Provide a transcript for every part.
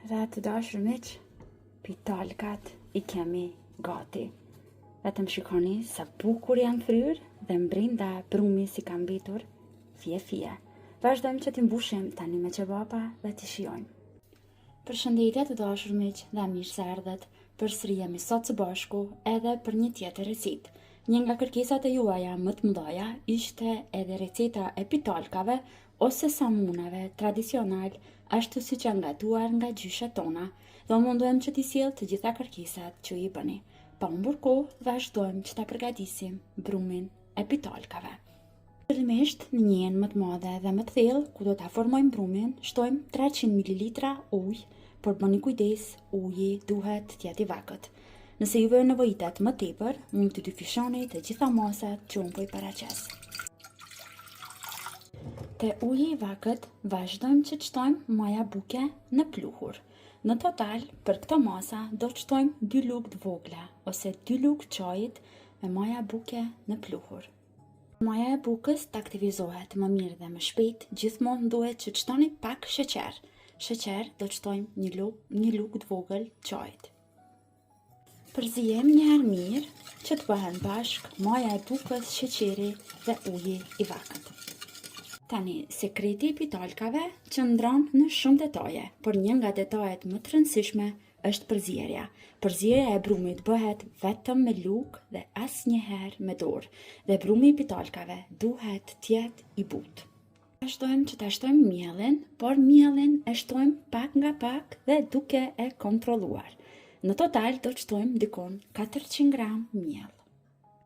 Dhe të dashur miq, pitalkat I kemi gati. Vetëm shikoni sa bukur janë fryrë dhe mbrenda brumi si ka mbitur fije. Vazhdojmë që t'i mbushim tani me qebapa dhe t'i shijojmë. Përshëndetje të dashur miq dhe mirë se erdhët. Përsëri jemi sot së bashku edhe për një tjetër recetë. Një nga kërkesat e juaja më të mëdha ishte edhe receta e pitalkave ose samunave tradicional, ashtu siç janë gatuar nga gjyshet tona, dhe mundohem që t'i sjell të gjitha kërkesat që I bëni. Pa humbur kohë, vazhdojmë që ta përgatisim brumin e pitalkave. Fillimisht në një enë më të madhe dhe më të thellë, ku do ta formojmë brumin, shtojmë 300 ml ujë, por bëni kujdes, uji duhet të jetë I vakët. Nëse juve nevojitet më tepër, mund të dyfishoni të gjitha masat që unë po I paraqes. Te uji I vakët, vazhdojmë që të shtojmë maja buke në pluhur. Në total, për këto masa, do të shtojmë 2 lugë të vogla, ose 2 lugë çajit me maja buke në pluhur. Maja e bukës të aktivizohet më mirë dhe më shpejt, gjithmonë duhet që të shtoni pak sheqer. Sheqer do të shtojmë një lugë të vogël çajit. Përzijem një herë mirë që të bëhen bashk maja e bukës, sheqeri dhe uji I vakët. Tani, sekreti I pitalkave qëndron në shumë detaje, por një nga detajet më të rëndësishme është përzierja. Përzierja e brumit bëhet vetëm me lugë dhe asnjëherë me dorë, dhe brumi I pitalkave duhet të jetë I butë. Vazhdojmë që ta shtojmë miellin, por miellin e shtojmë pak nga pak dhe duke e kontrolluar. Në total do të shtojmë dikon 400 gram miell.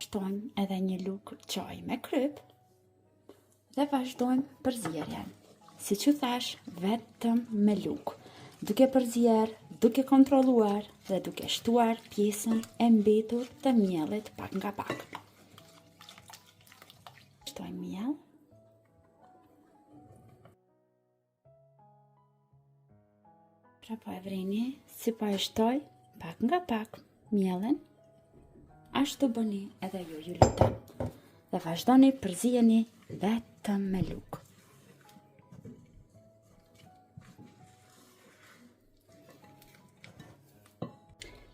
Shtojmë edhe një lugë çaj me kryp dhe vazhdojmë përzierjen. Siç u thash, vetëm me lugë, duke përzier, duke kontrolluar dhe duke shtuar pjesën e mbetur të miellit pak nga pak. Shtojmë miell. Pra po e vreni, si pa e shtoj pak nga pak miellin, ashtu bëni edhe ju lutem. Dhe vazhdoni përzijeni vetëm me lugë.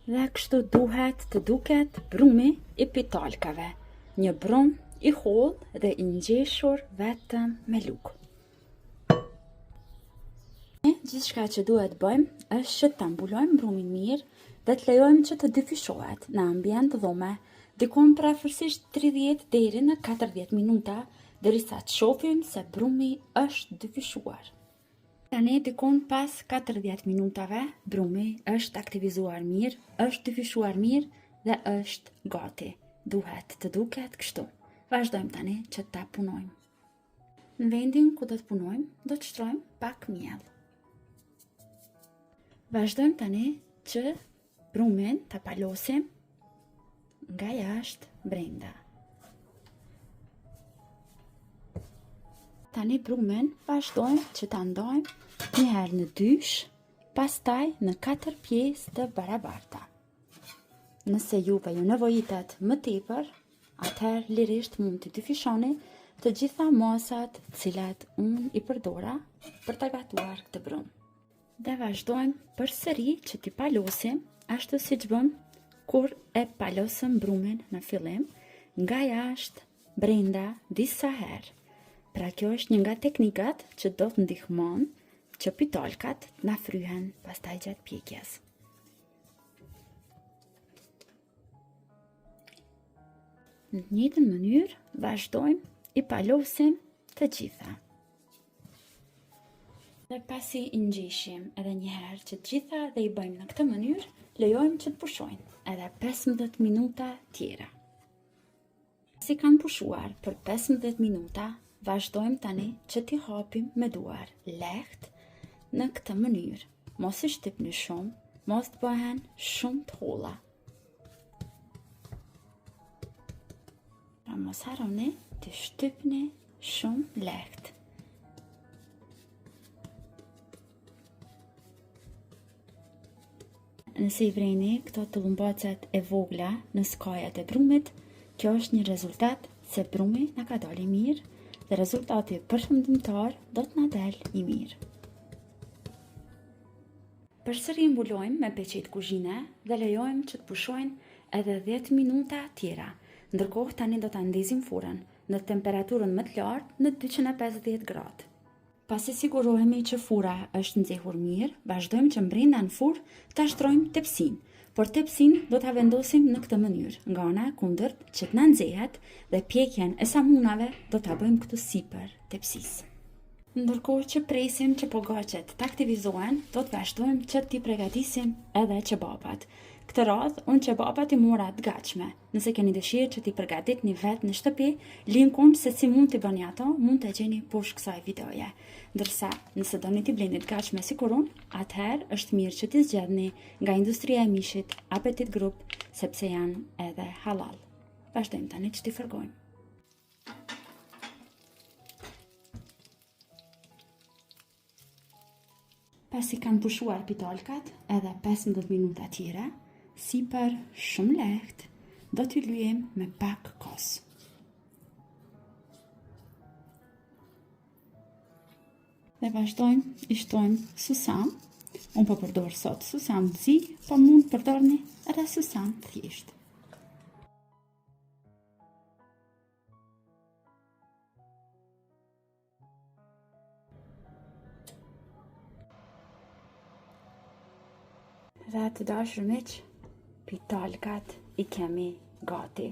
Dhe kështu duhet të duket brumi I pitalkave. Një brum I hollë dhe I ngjeshur vetëm me lugë. Gjithçka që duhet bëjmë është që ta mbulojmë brumin mirë dhe të lejojmë që të dyfishohet në ambient dhume, dikon prafërsisht 30 deri në 40 minuta, derisa të shohim se brumi është dyfishuar. Tani dikon pas 40 minutave, brumi është aktivizuar mirë, është dyfishuar mirë dhe është gati. Duhet të duket kështu. Vazhdojmë tani që ta punojmë. Në vendin ku do të punojmë, do të shtrojmë pak miell. Vazhdojmë tani që brumin ta palosim nga jashtë brenda. Tani brumin vazhdojmë që ta ndajmë një herë në dysh, pastaj në 4 pjesë të barabarta. Nëse juve ju nevojitet më tepër, atëherë lirisht mund të dyfishoni të gjitha masat cilat unë I përdora për ta gatuar këtë brum. Dhe vazhdojmë përsëri që t'i palosim, ashtu siç bëm kur e palosëm brumin në fillim, nga jashtë brenda disa herë. Pra kjo është një nga teknikat që do të ndihmon që pitalkat na fryhen pastaj gjatë pjekjes. Në të njëjtën mënyrë vazhdojmë I palosim të gjitha. Dhe pasi I ngjeshim edhe një herë që të gjitha dhe I bëjmë në këtë mënyrë, lejojmë që të pushojnë edhe 15 minuta tjera. Si kanë pushuar për 15 minuta, vazhdojmë tani që t'i hapim me duar lehtë në këtë mënyrë. Mos I shtypni shumë, mos të bëhen shumë të holla. Pra mos harroni të shtypni shumë lehtë. Nëse I vreni këto tullumbacet e vogla në skajat e brumit, kjo është një rezultat se brumi na ka dalë I mirë dhe rezultati përfundimtar do të na dalë I mirë. Përsëri mbulojmë me peqet kuzhine dhe lejojmë që të pushojnë edhe 10 minuta tjera. Ndërkohë tani do ta ndezim furrën në temperaturën më të lartë në 250 gradë. Pasi sigurohemi që furra është nxehur mirë, vazhdojmë që brenda në furrë ta shtrojmë tepsinë, por tepsinë do ta vendosim në këtë mënyrë, nga ana e kundërt që të na nxehet dhe pjekjen e samunave do ta bëjmë këtu sipër tepsisë. Ndërkohë që presim që pogaçet të aktivizohen, do të vazhdojmë që t'i përgatisim edhe çebapat. Këtë radhë, unë çebapat i mora të gatshme. Nëse keni dëshirë që t'i përgatitni vetë në shtëpi, linkun se si mund t'i bëni ato, mund të gjeni poshtë kësaj videoje. Ndërsa, nëse doni t'i bleni të gatshme si kur unë, atëherë është mirë që t'i zgjedhni nga industria e mishit Appetit Group, sepse janë edhe halal. Vazhdojmë tani që t'i fërgojmë. Pasi kanë pushuar pitolkat edhe 15 minuta tjera, sipër shumë lehtë, do t'i lyejm me pak kos. Dhe vazhdojmë i shtojmë susam. Unë po përdor sot susam të zi, po mund përdorni edhe susam thjesht. Dhe të dashur miq, pitolkat i kemi gati.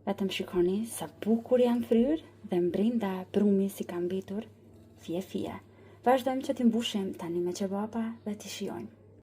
Vetëm shikoni sa bukur janë fryrë dhe brenda brumi si ka mbitur fije. Vazhdojmë që t'i mbushim tani me çebapa dhe t'i shijojmë.